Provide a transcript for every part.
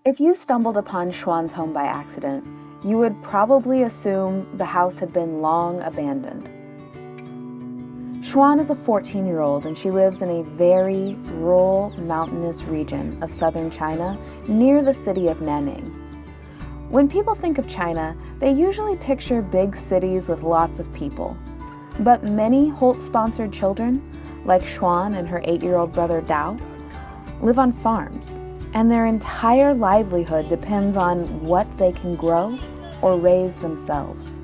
If you stumbled upon Shuang's home by accident, you would probably assume the house had been long abandoned. Shuang is a 14-year-old and she lives in a very rural, mountainous region of southern China near the city of Nanning. When people think of China, they usually picture big cities with lots of people. But many Holt-sponsored children, like Shuang and her 8-year-old brother Dao, live on farms, and their entire livelihood depends on what they can grow or raise themselves.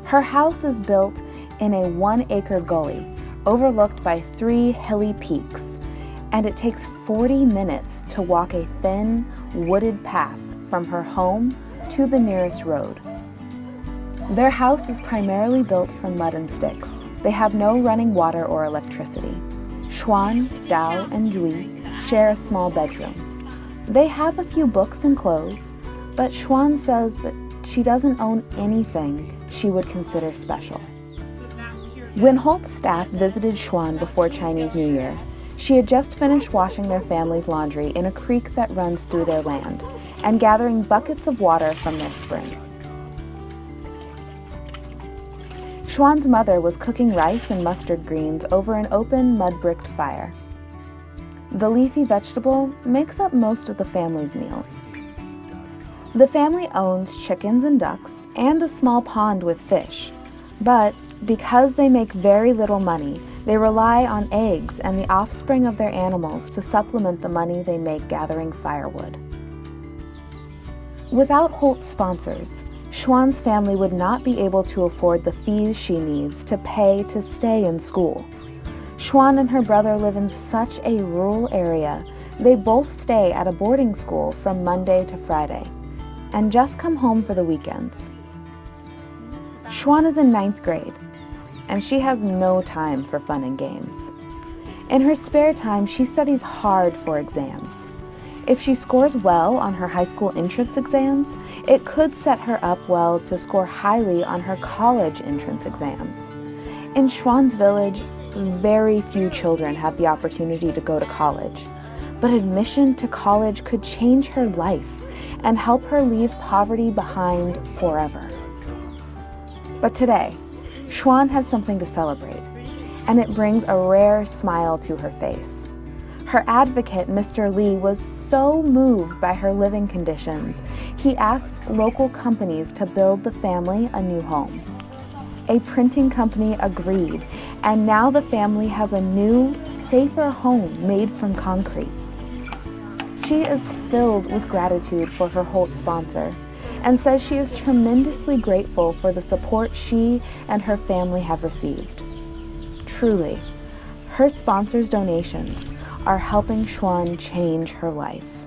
Her house is built in a 1-acre gully overlooked by 3 hilly peaks, and it takes 40 minutes to walk a thin, wooded path from her home to the nearest road. Their house is primarily built from mud and sticks. They have no running water or electricity. Shuang, Dao, and Jui share a small bedroom. They have a few books and clothes, but Shuang says that she doesn't own anything she would consider special. When Holt's staff visited Shuang before Chinese New Year, she had just finished washing their family's laundry in a creek that runs through their land and gathering buckets of water from their spring. Shuang's mother was cooking rice and mustard greens over an open mud-bricked fire. The leafy vegetable makes up most of the family's meals. The family owns chickens and ducks and a small pond with fish, but because they make very little money, they rely on eggs and the offspring of their animals to supplement the money they make gathering firewood. Without Holt's sponsors, Shuang's family would not be able to afford the fees she needs to pay to stay in school. Shuang and her brother live in such a rural area, they both stay at a boarding school from Monday to Friday, and just come home for the weekends. Shuang is in 9th grade, and she has no time for fun and games. In her spare time, she studies hard for exams. If she scores well on her high school entrance exams, it could set her up well to score highly on her college entrance exams. In Shuang's village, very few children have the opportunity to go to college, but admission to college could change her life and help her leave poverty behind forever. But today, Shuang has something to celebrate, and it brings a rare smile to her face. Her advocate, Mr. Li, was so moved by her living conditions, he asked local companies to build the family a new home. A printing company agreed, and now the family has a new, safer home made from concrete. She is filled with gratitude for her Holt sponsor, and says she is tremendously grateful for the support she and her family have received. Truly, her sponsor's donations are helping Shuang change her life.